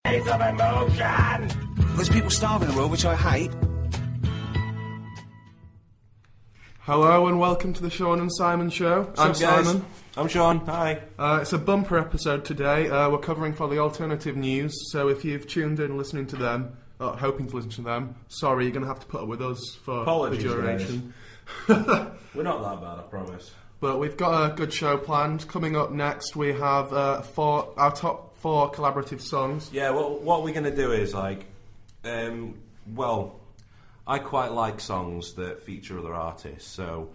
of emotion. There's people starving in the world, which I hate. Hello and welcome to the Sean and Simon Show. I'm Simon. I'm Sean. Hi. It's a bumper episode today. We're covering for the alternative news, so if you've tuned in listening to them, hoping to listen to them, sorry, you're going to have to put up with us for Apologies, the duration. We're not that bad, I promise. But we've got a good show planned. Coming up next, we have our top 4 collaborative songs. Yeah, well, what we're going to do is, I quite like songs that feature other artists. So,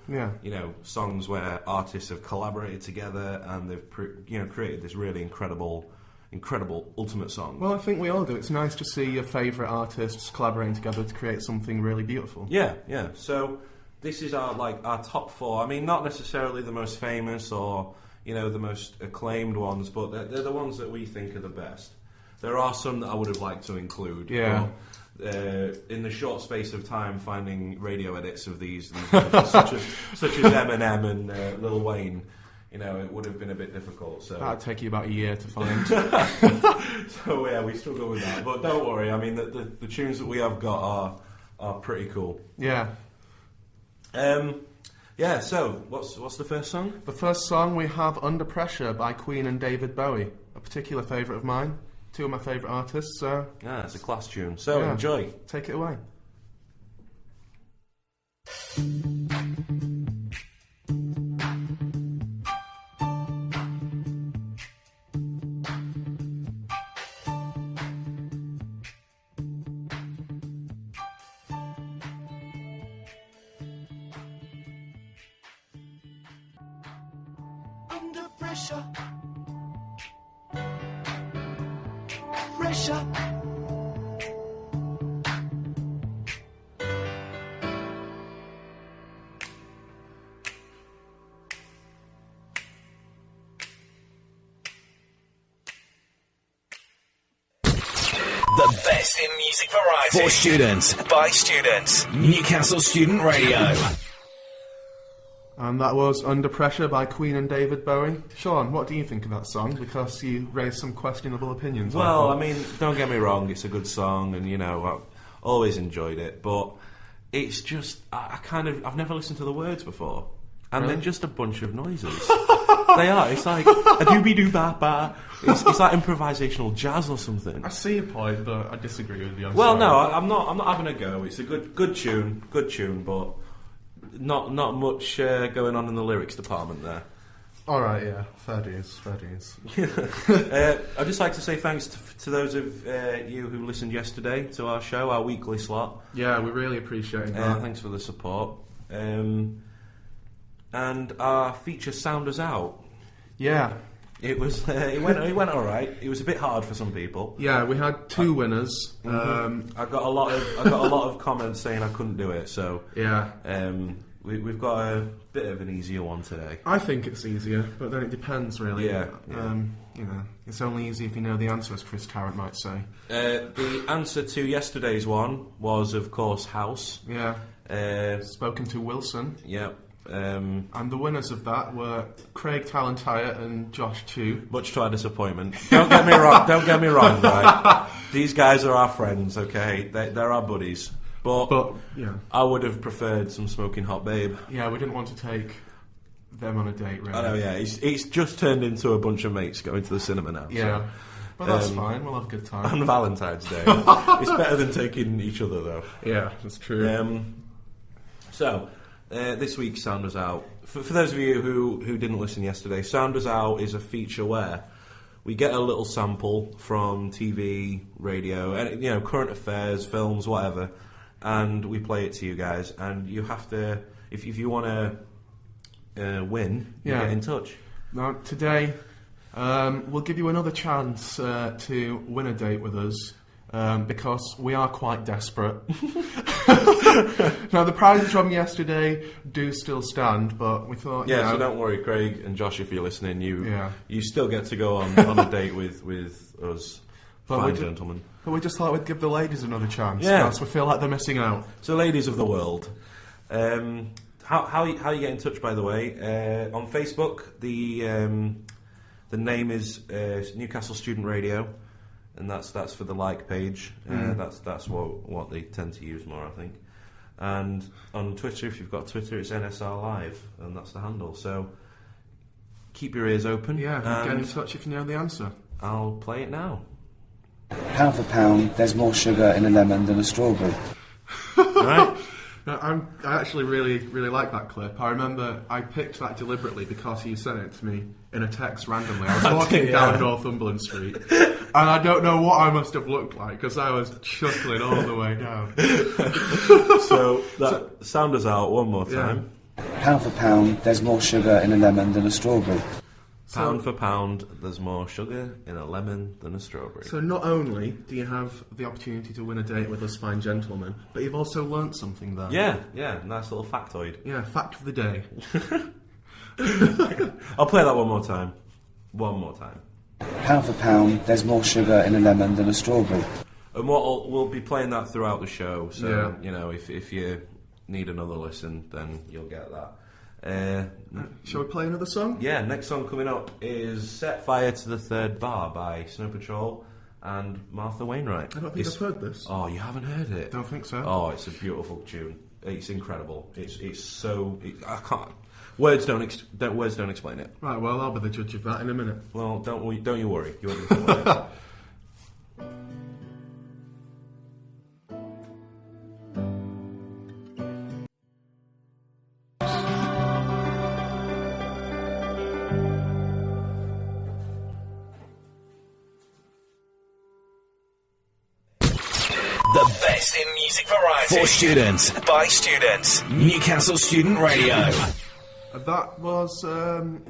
songs where artists have collaborated together and they've, created this really incredible ultimate song. Well, I think we all do. It's nice to see your favourite artists collaborating together to create something really beautiful. Yeah. So this is our top 4. I mean, not necessarily the most famous or the most acclaimed ones, but they're the ones that we think are the best. There are some that I would have liked to include. Yeah. In the short space of time, finding radio edits of these such as Eminem and Lil Wayne, it would have been a bit difficult. So that'd take you about a year to find. So yeah, we struggle with that. But don't worry. I mean, the tunes that we have got are pretty cool. Yeah. So what's the first song? The first song we have "Under Pressure" by Queen and David Bowie, a particular favourite of mine. 2 of my favourite artists, so... Yeah, it's a class tune. So, enjoy. Take it away. Under pressure. Pressure. The best in music variety. For students, by students. Newcastle Student Radio. And that was Under Pressure by Queen and David Bowie. Sean, what do you think of that song? Because you raised some questionable opinions. Well, I mean, don't get me wrong, it's a good song and, I've always enjoyed it, but it's just, I've never listened to the words before. And really? They're just a bunch of noises. They are. It's like a doobie-doo-ba-ba. It's like improvisational jazz or something. I see your point, but I disagree with you. I'm not having a go. It's a good tune, but not much going on in the lyrics department there. Alright, yeah. Fair dues. I'd just like to say thanks to those of you who listened yesterday to our show, our weekly slot. Yeah, we really appreciate that. Thanks for the support. And our feature Sound Us Out. Yeah. It went alright. It was a bit hard for some people. Yeah, we had 2 winners. Mm-hmm. I got a lot of comments saying I couldn't do it, so yeah. We've got a bit of an easier one today. I think it's easier, but then it depends, really. Yeah. It's only easy if you know the answer, as Chris Tarrant might say. The answer to yesterday's one was, of course, House. Yeah. Spoken to Wilson. Yeah. And the winners of that were Craig Talentire and Josh Chu. Much to our disappointment. Don't get me wrong, right? These guys are our friends, okay? They're our buddies. But yeah, I would have preferred some Smoking Hot Babe. Yeah, we didn't want to take them on a date, really. I know, yeah. It's just turned into a bunch of mates going to the cinema now. Yeah. So, but that's fine, we'll have a good time. On Valentine's Day. It's better than taking each other, though. Yeah, that's true. This week's Sound Us Out. For those of you who didn't listen yesterday, Sound Us Out is a feature where we get a little sample from TV, radio, and current affairs, films, whatever, and we play it to you guys. And you have to, if you want to win, you get in touch. Now today, we'll give you another chance to win a date with us. Because we are quite desperate. Now, the prizes from yesterday do still stand, but we thought... Yeah, so don't worry, Craig and Josh, if you're listening, you still get to go on a date with us, fine gentlemen. But we just thought we'd give the ladies another chance, because we feel like they're missing out. So, ladies of the world, how you get in touch, by the way? On Facebook, the name is Newcastle Student Radio. and that's for the like page. That's what they tend to use more, I think. And on Twitter, if you've got Twitter, it's NSR Live, and that's the handle. So keep your ears open. Yeah, get in touch if you know the answer. I'll play it now. Pound for pound, there's more sugar in a lemon than a strawberry. Right? No, I actually really, really like that clip. I remember I picked that deliberately because you sent it to me in a text randomly. I was walking down Northumberland Street, and I don't know what I must have looked like because I was chuckling all the way down. Sound us out one more time. Pound for pound, there's more sugar in a lemon than a strawberry. Pound for pound, there's more sugar in a lemon than a strawberry. So not only do you have the opportunity to win a date with us fine gentlemen, but you've also learnt something there. Yeah, nice little factoid. Yeah, fact of the day. I'll play that one more time. Pound for pound, there's more sugar in a lemon than a strawberry. And we'll be playing that throughout the show, so if you need another listen, then you'll get that. Shall we play another song? Yeah, next song coming up is Set Fire to the Third Bar by Snow Patrol and Martha Wainwright. I don't think I've heard this. Oh, you haven't heard it? Don't think so. Oh, it's a beautiful tune. It's incredible. I can't. Words don't explain it. Right, well, I'll be the judge of that in a minute. Well, don't you worry. You won't explain it. The best in music variety. For students, by students. Newcastle Student Radio. That was,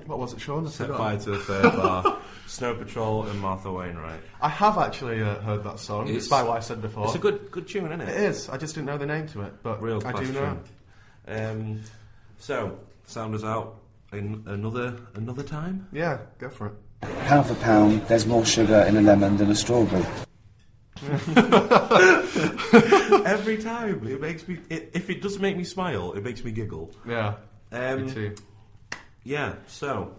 what was it, Sean? Set Fire to the Third Bar. Snow Patrol and Martha Wainwright. I have actually heard that song, despite what I said before. It's a good tune, isn't it? It is. I just didn't know the name to it, but Real I do know. Tune. So, sound us out in another time? Yeah, go for it. Pound for pound, there's more sugar in a lemon than a strawberry. Every time it makes me. If it doesn't make me smile, it makes me giggle. Yeah, me too. Yeah. So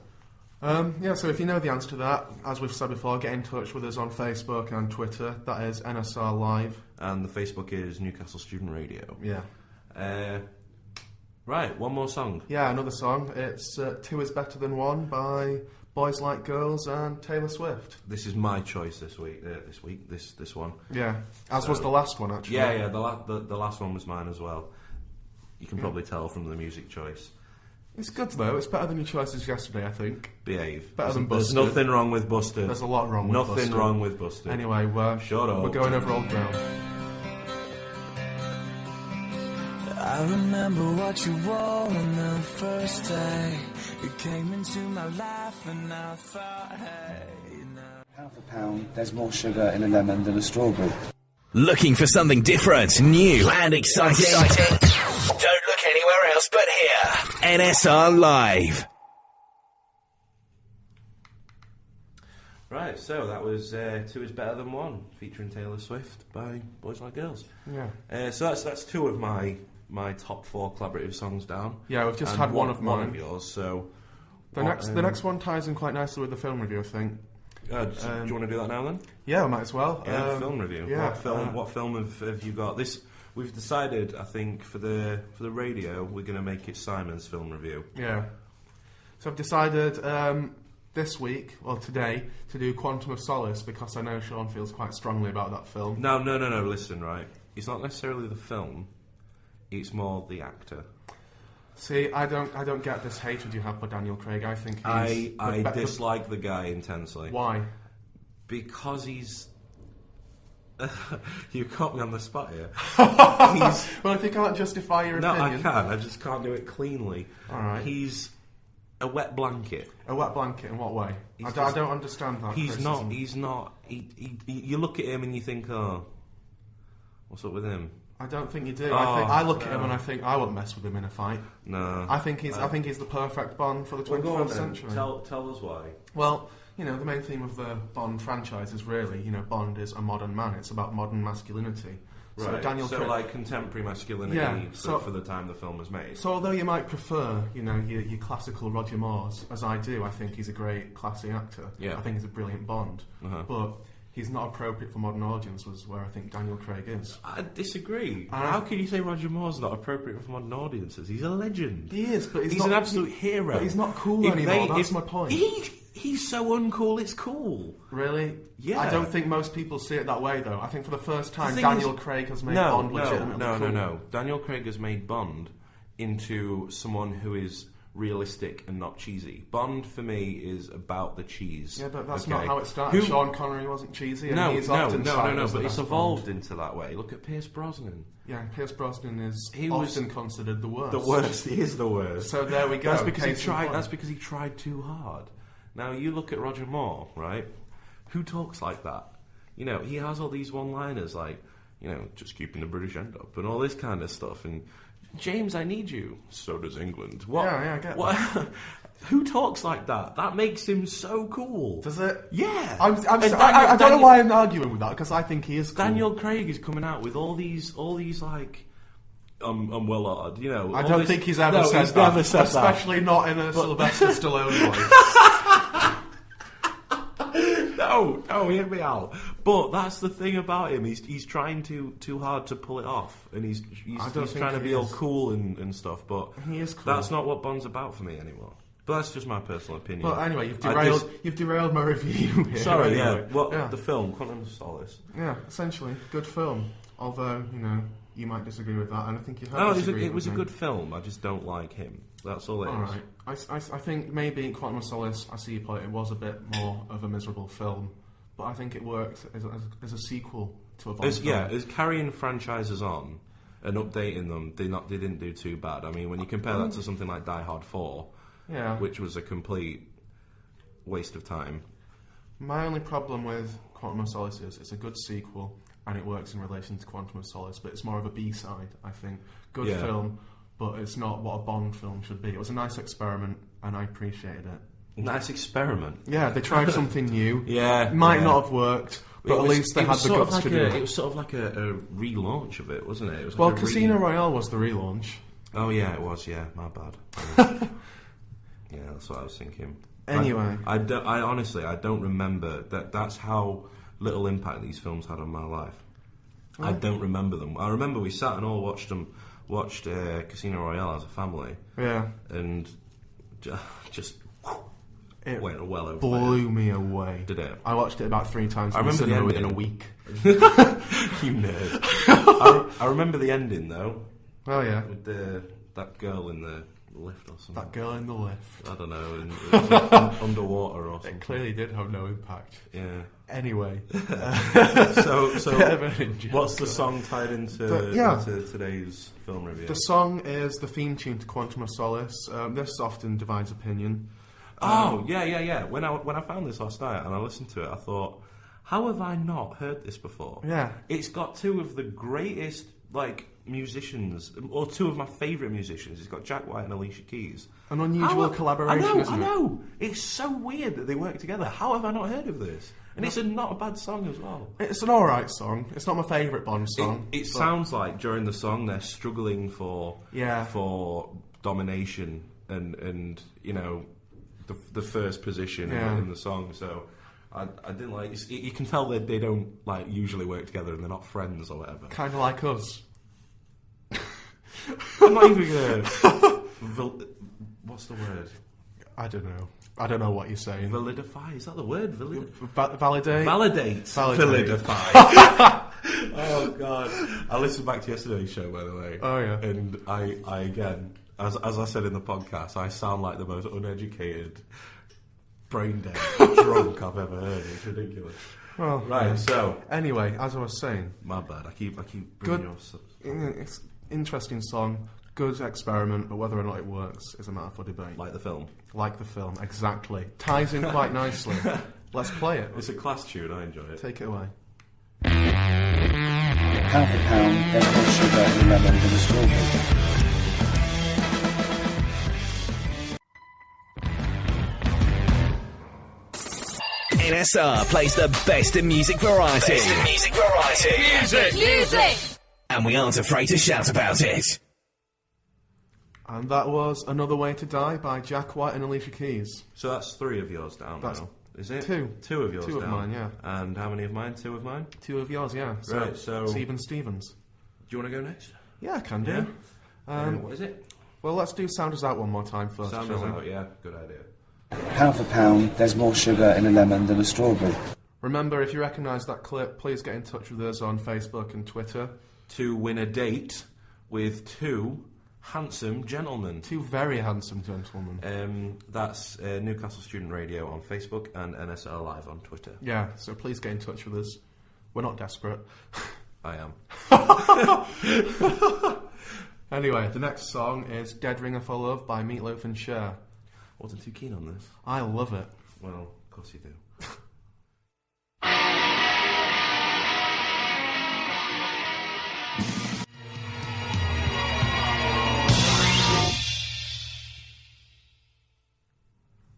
if you know the answer to that, as we've said before, get in touch with us on Facebook and Twitter. That is NSR Live, and the Facebook is Newcastle Student Radio. Yeah. Right, one more song. Yeah, another song. It's Two Is Better Than One by Boys Like Girls and Taylor Swift. This is my choice this week. This one. Yeah, as was the last one actually. Yeah. The last one was mine as well. You can probably tell from the music choice. It's good though. It's better than your choices yesterday, I think. Behave. Better than There's Busted. nothing wrong with Busted. There's a lot wrong with Busted. Nothing wrong with Busted. Anyway, Shut up. We're going over old ground. I remember what you wore on the first day. You came into my life and I thought, hey, Pound for pound, there's more sugar in a lemon than a strawberry. Looking for something different, new and exciting? Don't look anywhere else but here. NSR Live. Right, so that was Two Is Better Than One, featuring Taylor Swift by Boys Like Girls. Yeah. So that's two of my top 4 collaborative songs down. Yeah, we've just had one of mine. One of yours, so... The next one ties in quite nicely with the film review, I think. Do you want to do that now then? Yeah, we might as well. Yeah, film review. Yeah, what film have you got? We've decided, I think, for the radio, we're going to make it Simon's film review. Yeah. So I've decided this week, well today, to do Quantum of Solace because I know Sean feels quite strongly about that film. No, listen, right. It's not necessarily the film, it's more the actor. See, I don't get this hatred you have for Daniel Craig. I think he's... I dislike the guy intensely. Why? Because he's... You caught me on the spot here. Well, if you can't justify your opinion... No, I can. I just can't do it cleanly. All right. He's a wet blanket. A wet blanket in what way? I don't understand that. He's criticism. not. You look at him and you think, oh, what's up with him? I don't think you do. I look at him and I think I won't mess with him in a fight. No. I think he's the perfect Bond for the 21st century. Tell us why. Well, the main theme of the Bond franchise is really, Bond is a modern man. It's about modern masculinity. Right. So like contemporary masculinity for the time the film was made. So although you might prefer, your classical Roger Moores, as I do, I think he's a great, classy actor. Yeah. I think he's a brilliant Bond. Uh-huh. But he's not appropriate for modern audience was where I think Daniel Craig is. I disagree. How can you say Roger Moore's not appropriate for modern audiences? He's a legend. He is, but he's an absolute hero. But he's not cool anymore. That's my point. He's so uncool, it's cool. Really? Yeah. I don't think most people see it that way, though. I think for the first time, Daniel Craig has made Bond legitimately cool. No. Daniel Craig has made Bond into someone who is realistic and not cheesy. Bond, for me, is about the cheese. Yeah, but that's not how it started. Sean Connery wasn't cheesy, and he's often but it's evolved into that way. Look at Pierce Brosnan. Yeah, Pierce Brosnan is often considered the worst. The worst. He is the worst. So there we go. That's because he tried too hard. Now, you look at Roger Moore, right? Who talks like that? You know, he has all these one-liners like, you know, just keeping the British end up and all this kind of stuff. And, James, I need you. So does England. What? Yeah, I get that. Who talks like that? That makes him so cool. Does it? Yeah. I don't know why I'm arguing with that, because I think he is cool. Daniel Craig is coming out with all these like... I'm well odd, you know. I don't think he's ever said that. Never said especially that. Not in a Sylvester Stallone voice. No, hear me out. But that's the thing about him. He's trying too hard to pull it off, and he's trying to be all cool and stuff. But he is cool. That's not what Bond's about for me anymore. But that's just my personal opinion. But anyway, you've derailed my review here. Sorry, anyway. The film, Quantum of Solace. Yeah, essentially, good film. Although, you know, you might disagree with that, and I think you have it was a good film. I just don't like him. That's all it is. Alright. I think maybe Quantum of Solace, I see your point, it was a bit more of a miserable film, but I think it worked as a sequel to a Bond film. Yeah, as carrying franchises on and updating them, they didn't do too bad. I mean, when you compare that to something like Die Hard 4, which was a complete waste of time. My only problem with Quantum of Solace is it's a good sequel, and it works in relation to Quantum of Solace, but it's more of a B-side, I think. Good film, but it's not what a Bond film should be. It was a nice experiment, and I appreciated it. Nice experiment? Yeah, they tried something new. Yeah. Might not have worked, but at least they had the guts to do it. It was sort of like a relaunch of it, wasn't it? It was like Casino Royale was the relaunch. Oh, yeah, it was, my bad. Yeah, that's what I was thinking. Anyway. I honestly, I don't remember that's how little impact these films had on my life. I don't remember them. I remember we sat and all watched Casino Royale as a family. Yeah. And just it went well over blew me away. Did it? I watched it about 3 times in the cinema within a week. You nerd. I remember the ending though. Oh yeah. With that girl in the lift or something. That girl in the lift. I don't know, underwater or something. It clearly did have no impact. Yeah. Anyway. So what's the song tied into today's film review? The song is the theme tune to Quantum of Solace. This often divides opinion. Yeah. When I found this last night and I listened to it, I thought, how have I not heard this before? Yeah. It's got 2 of the greatest, musicians, or 2 of my favourite musicians. It's got Jack White and Alicia Keys. An unusual collaboration, isn't it? I know. It's so weird that they work together. How have I not heard of this? And it's not a bad song as well. It's an alright song. It's not my favourite Bond song. It sounds like during the song they're struggling for domination and you know the first position in the song. So I didn't like it. You can tell that they don't usually work together and they're not friends or whatever. Kind of like us. I'm not even gonna. What's the word? I don't know. I don't know what you're saying. Validify? Is that the word? Validate? Validate. Validify. Oh, God. I listened back to yesterday's show, by the way. Oh, yeah. And I again, as I said in the podcast, I sound like the most uneducated, brain-dead drunk I've ever heard. It's ridiculous. Well, right, so... Anyway, as I was saying... My bad. I keep bringing you up... It's interesting song. Good experiment, but whether or not it works is a matter for debate. Like the film. Like the film, exactly. Ties in quite nicely. Let's play it. It's a class tune, I enjoy it. Take it away. Pound for pound, there's more sugar in the lemon than the strawberry. NSR plays the best in music variety. Music! And we aren't afraid to shout about it. And that was Another Way to Die by Jack White and Alicia Keys. So that's 3 of yours down now. Is it? Two. Two of yours Two of down. mine, yeah. And how many of mine? Two of mine? Two of yours, yeah. Right, so... Stephen Stevens. Do you want to go next? Yeah, I can do. Yeah. What is it? Well, let's do Sound Us Out one more time first. Sound Us Out, yeah. Good idea. Pound for pound, there's more sugar in a lemon than a strawberry. Remember, if you recognise that clip, please get in touch with us on Facebook and Twitter. To win a date with two handsome gentlemen. Two very handsome gentlemen. That's Newcastle Student Radio on Facebook and NSR Live on Twitter. Yeah, so please get in touch with us. We're not desperate. I am. Anyway, the next song is Dead Ringer for Love by Meatloaf and Cher. Wasn't too keen on this. I love it. Well, of course you do.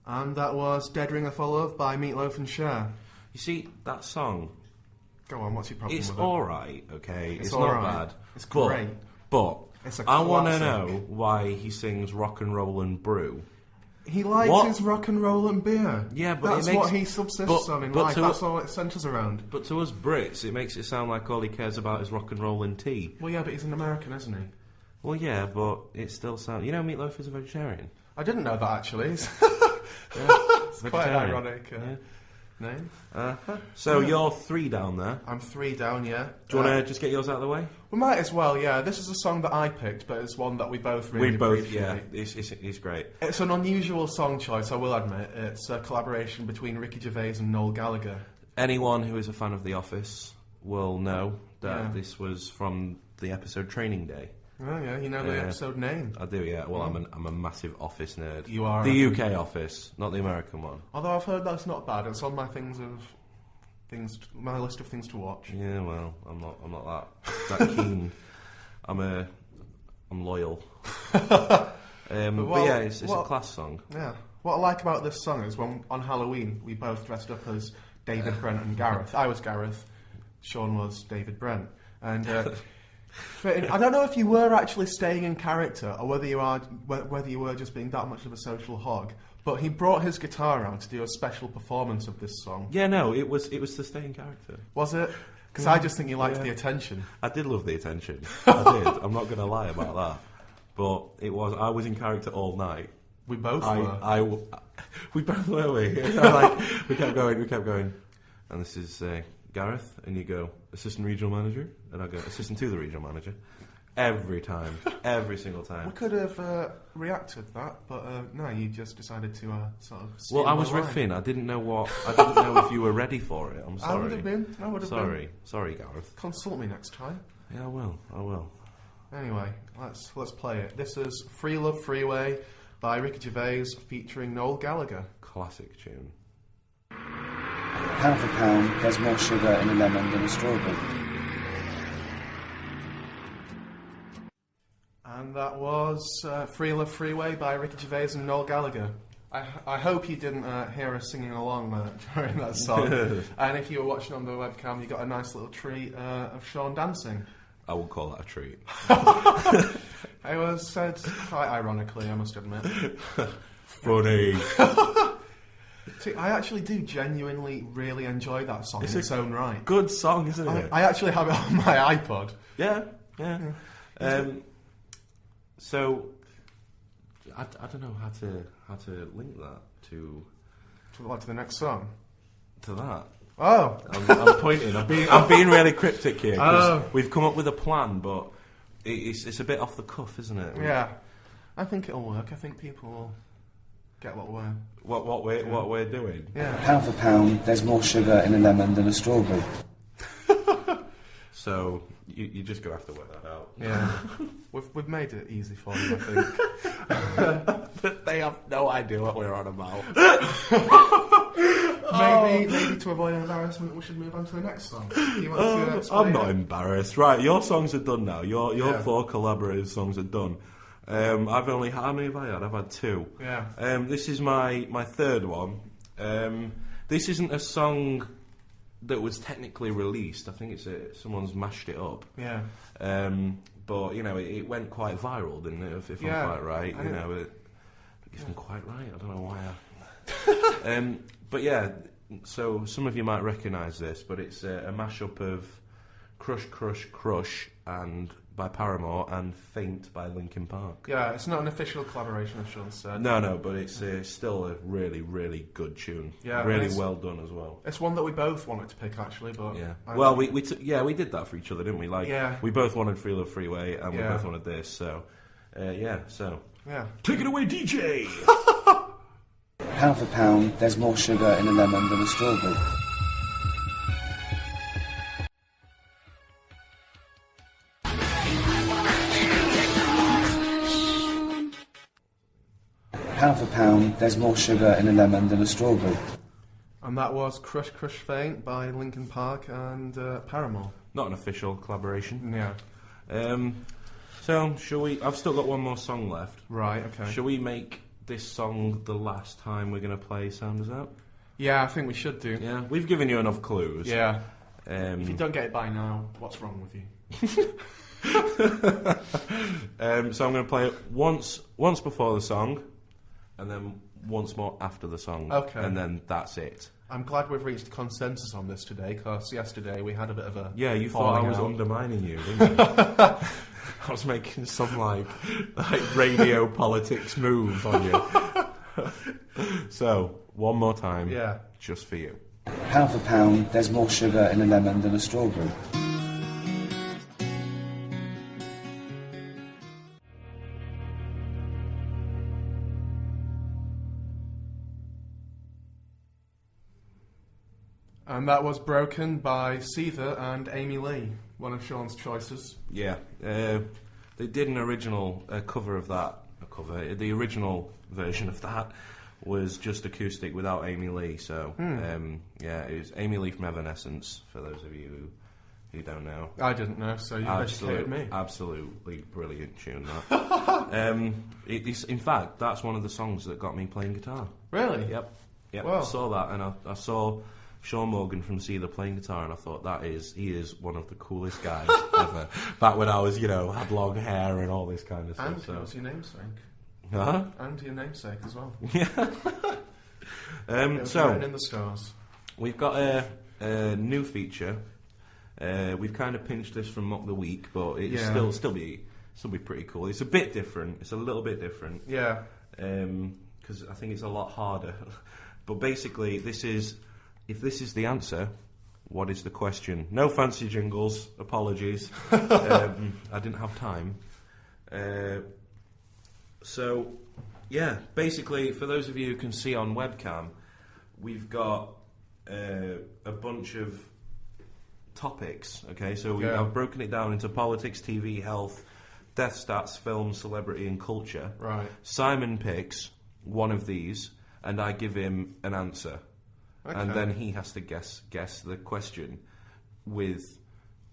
And that was Dead Ringer for Love by Meatloaf and Cher. You see, that song... Go on, what's your problem It's with it? alright, okay? It's all not right. bad. It's great. But It's a I want to classic. know why he sings Rock and Roll and Brew. He likes What? his rock and roll and beer. Yeah, but that's it makes- what he subsists on in but life. to- That's all it centres around. But to us Brits, it makes it sound like all he cares about is rock and roll and tea. Well, yeah, but he's an American, isn't he? Well, yeah, but it still sounds... You know Meatloaf is a vegetarian? I didn't know that actually. It's quite an Vegetarian. ironic name. So you're 3 down there. I'm 3 down, yeah. Do you want to just get yours out of the way? We might as well, yeah. This is a song that I picked, but it's one that we both really appreciate. It's great. It's an unusual song choice, I will admit. It's a collaboration between Ricky Gervais and Noel Gallagher. Anyone who is a fan of The Office will know that Yeah. this was from the episode Training Day. Oh, yeah, you know the episode name. I do, yeah. Well, I'm a massive Office nerd. You are, The I UK Office, not the American one. Although I've heard that's not bad. It's on my my list of things to watch. Yeah, well, I'm not that keen. I'm loyal. But yeah, it's a class song. Yeah. What I like about this song is when on Halloween we both dressed up as David Brent and Gareth. I was Gareth, Sean was David Brent, and I don't know if you were actually staying in character or whether you were just being that much of a social hog. But he brought his guitar out to do a special performance of this song. Yeah, no, it was to stay in character. Was it? Because I just think you liked the attention. I did love the attention. I did. I'm not going to lie about that. But I was in character all night. We both were. We both were, we? We kept going. And this is Gareth, and you go, assistant regional manager, and I go, assistant to the regional manager. Every time. Every single time. We could have reacted that, but no, you just decided to sort of... Well, I was riffing. I didn't know if you were ready for it. I'm sorry. I would have been. Sorry, Gareth. Consult me next time. Yeah, I will. Anyway, let's play it. This is Free Love Freeway by Ricky Gervais featuring Noel Gallagher. Classic tune. Pound for pound, there's more sugar in a lemon than a strawberry. And that was Free Love Freeway by Ricky Gervais and Noel Gallagher. I hope you didn't hear us singing along during that song. And if you were watching on the webcam, you got a nice little treat of Sean dancing. I would call that a treat. It was said quite ironically, I must admit. Funny. See, I actually do genuinely really enjoy that song in its own right. Good song, isn't it? I actually have it on my iPod. Yeah. So, I don't know how to link that to To the next song. to that. Oh, I'm pointing. I'm being really cryptic here because Oh. we've come up with a plan, but it's a bit off the cuff, isn't it? yeah. I think it'll work. I think people will get what What we're doing. Yeah. Pound for pound, there's more sugar in a lemon than a strawberry. So you're just gonna have to work that out. Yeah. We've made it easy for you, I think. They have no idea what we're on about. Maybe to avoid embarrassment, we should move on to the next song. You want to explain I'm not it? embarrassed. Right, your songs are done now. Your Yeah. 4 collaborative songs are done. I've only how many have I had? I've had 2. Yeah. This is my third one. This isn't a song that was technically released. I think it's someone's mashed it up. Yeah. But you know, it went quite viral, didn't it? If I'm quite right, if I'm quite right, I don't know why. But yeah, so some of you might recognise this, but it's a mashup of Crush, Crush, Crush and by Paramore and Faint by Linkin Park. Yeah, it's not an official collaboration, as Sean said. No, but it's still a really, really good tune. Yeah, really well done as well. It's one that we both wanted to pick, actually, but... Yeah. Well, we did that for each other, didn't we? Like, yeah. We both wanted Free Love Freeway, and we both wanted this, so... Yeah. Take it away, DJ! Pound for pound, there's more sugar in a lemon than a strawberry. Pound for pound, there's more sugar in a lemon than a strawberry. And that was Crush Crush Faint by Linkin Park and Paramore. Not an official collaboration. Yeah. So, shall we... I've still got one more song left. Right, okay. Shall we make this song the last time we're going to play Sounders Out? Yeah, I think we should do. Yeah, we've given you enough clues. Yeah. If you don't get it by now, what's wrong with you? So I'm going to play it once before the song, and then once more after the song. Okay. And then that's it. I'm glad we've reached consensus on this today, because yesterday we had a bit of a... Yeah, you thought I was undermining you, didn't you? I was making some, like radio politics move on you. So, one more time. Yeah. Just for you. Pound for pound, there's more sugar in a lemon than a strawberry. And that was Broken by Seether and Amy Lee, one of Sean's choices. Yeah. They did an original cover of that. The original version of that was just acoustic without Amy Lee. So, it was Amy Lee from Evanescence, for those of you who don't know. I didn't know, so you've educated me. Absolutely brilliant tune, that. In fact, that's one of the songs that got me playing guitar. Really? Yep. Wow. I saw that, and I saw Sean Morgan from Seether playing guitar, and I thought he is one of the coolest guys ever. Back when I was, had long hair and all this kind of stuff. And what's your namesake? Huh? And your namesake as well. Yeah. So written in the stars. We've got a new feature. We've kind of pinched this from Mock the Week, but it's still be pretty cool. It's a bit different. It's a little bit different. Yeah. Because I think it's a lot harder. But basically, if this is the answer, what is the question? No fancy jingles. Apologies. I didn't have time. So, yeah, basically, for those of you who can see on webcam, we've got a bunch of topics, okay? So I've broken it down into politics, TV, health, death stats, film, celebrity and culture. Right. Simon picks one of these, and I give him an answer. Okay. And then he has to guess the question with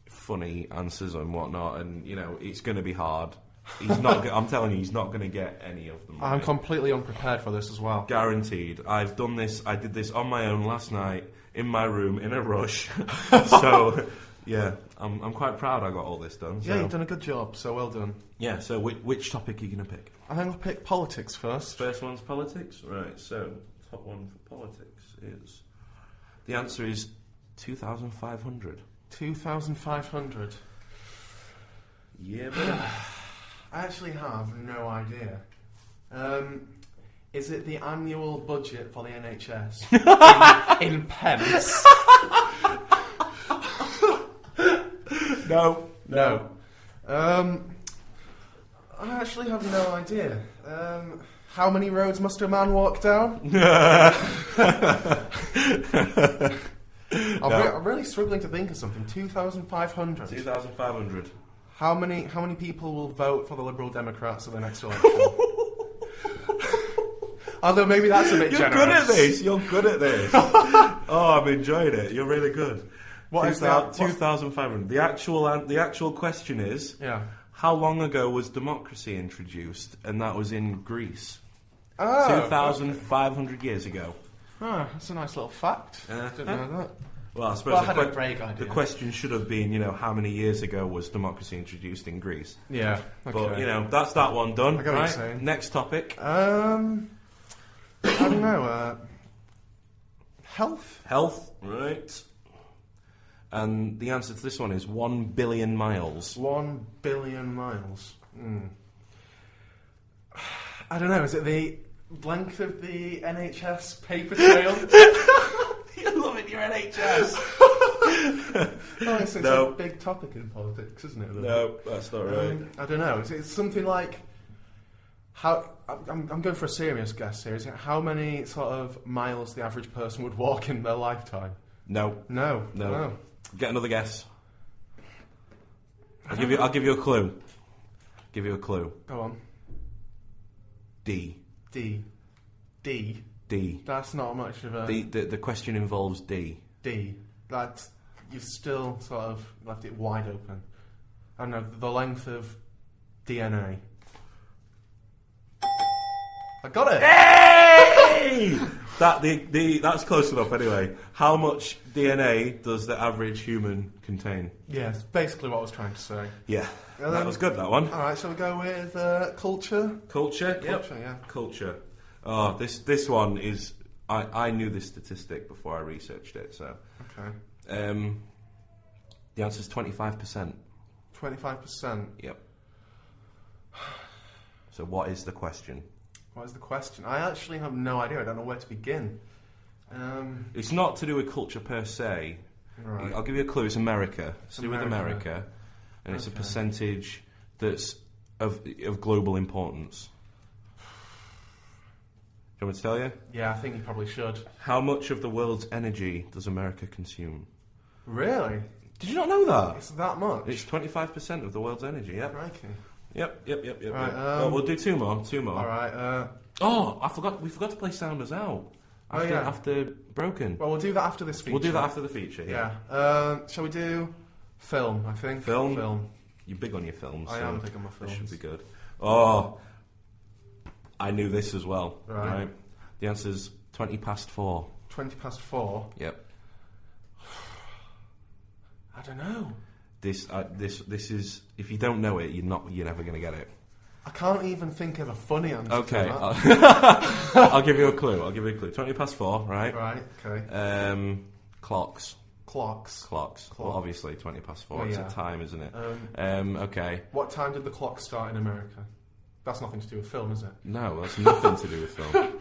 funny answers and whatnot, and, it's going to be hard. He's not. I'm telling you, he's not going to get any of them. I'm completely unprepared for this as well. Guaranteed. I've done this. I did this on my own last night in my room in a rush. So, yeah, I'm quite proud I got all this done. So. Yeah, you've done a good job. So well done. Yeah. So which topic are you going to pick? I think I'll pick politics first. First one's politics, right? So top one for politics is the answer is 2,500. 2,500. Yeah, but. I actually have no idea. Is it the annual budget for the NHS in pence? No. I actually have no idea. How many roads must a man walk down? I'm really struggling to think of something. 2,500. 2,500. How many people will vote for the Liberal Democrats at the next election? Although maybe that's a bit generous. You're good at this. Oh, I'm enjoying it. You're really good. What is that? 2,500. The actual question is, how long ago was democracy introduced? And that was in Greece. 2,500 years ago. Oh, that's a nice little fact. Didn't know that. Well, I suppose I had a vague idea. The question should have been, how many years ago was democracy introduced in Greece? Yeah, okay. But, that's that one done. I got what you're saying. Next topic. I don't know. Health? Health, right. And the answer to this one is 1 billion miles. 1 billion miles. I don't know, is it the length of the NHS paper trail? You're loving your NHS. It's a big topic in politics, isn't it? No, that's not right. I don't know. Is it something like how? I'm going for a serious guess here. Is it how many sort of miles the average person would walk in their lifetime? No. No. Get another guess. I'll give you a clue. Give you a clue. Go on. D. That's not much of a... The question involves D. That's... You've still sort of left it wide open. I don't know, the length of DNA. I got it! Hey! That's close enough anyway. How much DNA does the average human contain? Yeah, it's basically what I was trying to say. Yeah, that was good, that one. Alright, shall we go with culture? Culture? Yep. Culture, yeah. Culture. Oh, this one is... I knew this statistic before I researched it, so... Okay. The answer is 25%. 25%? Yep. So what is the question? What is the question? I actually have no idea. I don't know where to begin. It's not to do with culture per se. Right. I'll give you a clue. It's America. It's to do with America. And it's a percentage that's of global importance. Do you want me to tell you? Yeah, I think you probably should. How much of the world's energy does America consume? Really? Did you not know that? It's that much? It's 25% of the world's energy, yep. Crikey. Yep. Right, we'll do two more. Alright, we forgot to play Sound Us Out. After Broken. Well, we'll do that after this feature. We'll do that after the feature, yeah. Shall we do film, I think? Film. You're big on your films. I am big on my films. This should be good. Oh, I knew this as well. Right. The answer's 4:20. 4:20? Yep. I don't know. This is, if you don't know it, you're never going to get it. I can't even think of a funny answer. Okay, to that. I'll give you a clue. 4:20, right? Right. Okay. Clocks. Clocks. Well, obviously 4:20. Oh, it's yeah. a time, isn't it? Okay. What time did the clock start in America? That's nothing to do with film, is it? No, that's nothing to do with film.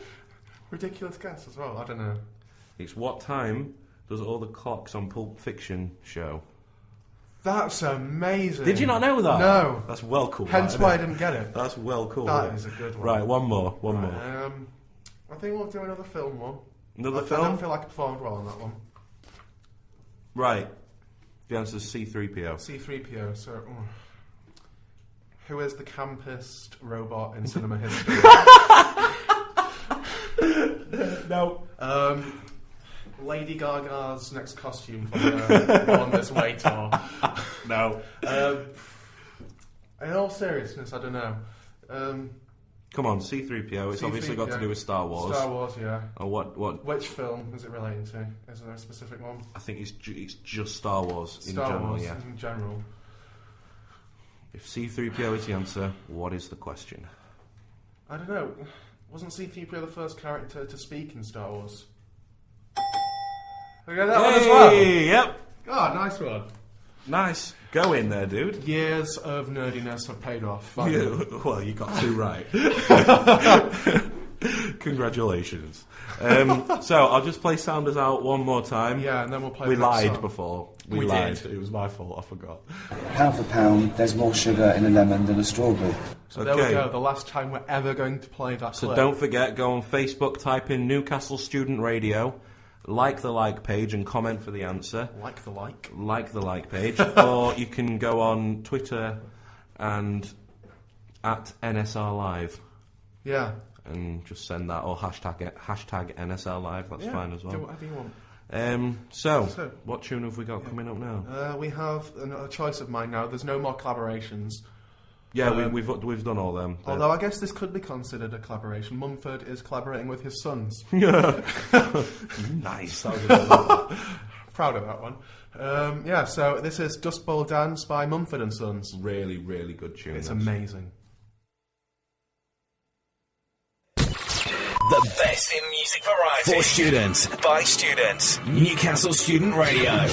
Ridiculous guess as well. I don't know. It's what time does all the clocks on Pulp Fiction show? That's amazing. Did you not know that? No. That's well cool. Hence why I didn't get it. That's well cool. That is a good one. Right, one more. I think we'll do another film one. Another I film? don't feel like I performed well on that one. Right. The answer is C-3PO. C-3PO. So, who is the campest robot in cinema history? No. Lady Gaga's next costume for the On This Way tour. No. In all seriousness, I don't know. Come on, C-3PO. It's obviously got to do with Star Wars. Star Wars, yeah. Or what? Which film is it relating to? Is there a specific one? I think it's just Star Wars in Star general. Wars Yeah. in general. If C-3PO is the answer, what is the question? I don't know. Wasn't C-3PO the first character to speak in Star Wars? Okay, that one as well. Yep. Oh, nice one. Nice. Go in there, dude. Years of nerdiness have paid off. Well, you got two right. Congratulations. So I'll just play Sound Us Out one more time. Yeah, and then we'll play. We the next lied song. before. We lied. did. It was my fault. I forgot. Pound for pound, there's more sugar in a lemon than a strawberry. So there we go. The last time we're ever going to play that So clip. don't forget, go on Facebook, type in Newcastle Student Radio, like the like page and comment for the answer. Like the like. Like the like page. Or you can go on Twitter and at NSR Live. Yeah. And just send that, or hashtag NSR Live, that's fine as well. Do whatever you want. So, what tune have we got coming up now? We have a choice of mine now. There's no more collaborations. Yeah, we've done all them. Although I guess this could be considered a collaboration. Mumford is collaborating with his sons. Nice. Proud of that one. So this is Dust Bowl Dance by Mumford and Sons. Really, really good tune. It's amazing. The best in music variety. For students, by students. Newcastle Student Radio.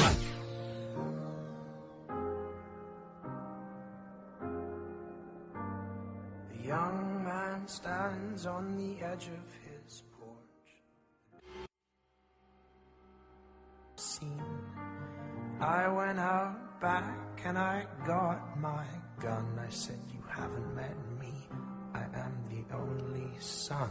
The young man stands on the edge of his porch. I went out back and I got my gun. I said, you haven't met me. I am the only son.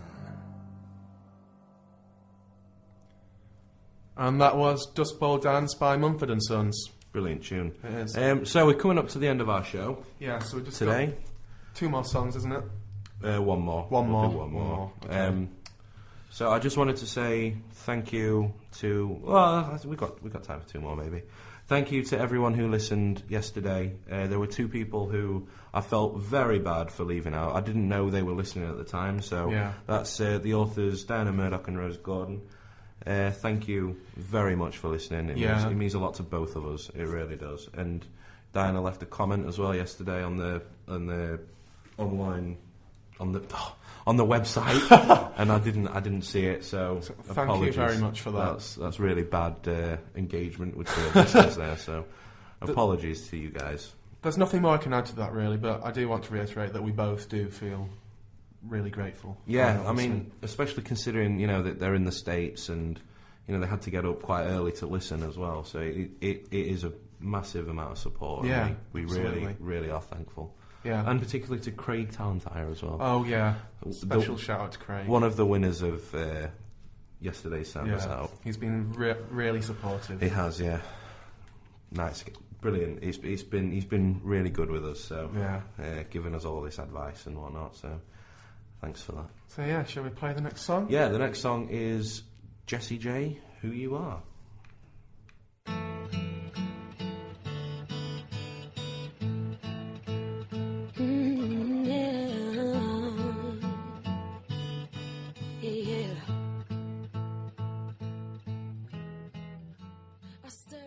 And that was Dust Bowl Dance by Mumford & Sons. Brilliant tune. It is. So we're coming up to the end of our show. Yeah, so we just today. got 2 more songs, isn't it? One more. One We'll more. do one more. Okay. So I just wanted to say thank you to. Well, we got time for 2 more, maybe. Thank you to everyone who listened yesterday. There were 2 people who I felt very bad for leaving out. I didn't know they were listening at the time, so Yeah. that's the authors Diana Murdoch and Rose Gordon. Thank you very much for listening. It means a lot to both of us. It really does. And Diana left a comment as well yesterday on the online on the website, and I didn't see it. So thank apologies. you very much for that. That's really bad engagement with the listeners there. So apologies to you guys. There's nothing more I can add to that, really, but I do want to reiterate that we both do feel really grateful. Yeah, I mean, especially considering, that they're in the States and, they had to get up quite early to listen as well. So it is a massive amount of support. Yeah, and we absolutely. really, really are thankful. Yeah. And particularly to Craig Talentire as well. Oh, yeah. Special shout out to Craig. One of the winners of yesterday's Sound Us Out. He's been really supportive. He has, yeah. Nice. Brilliant. He's been really good with us, so giving us all this advice and whatnot, so thanks for that. So yeah, shall we play the next song? Yeah, the next song is Jessie J, Who You Are. I still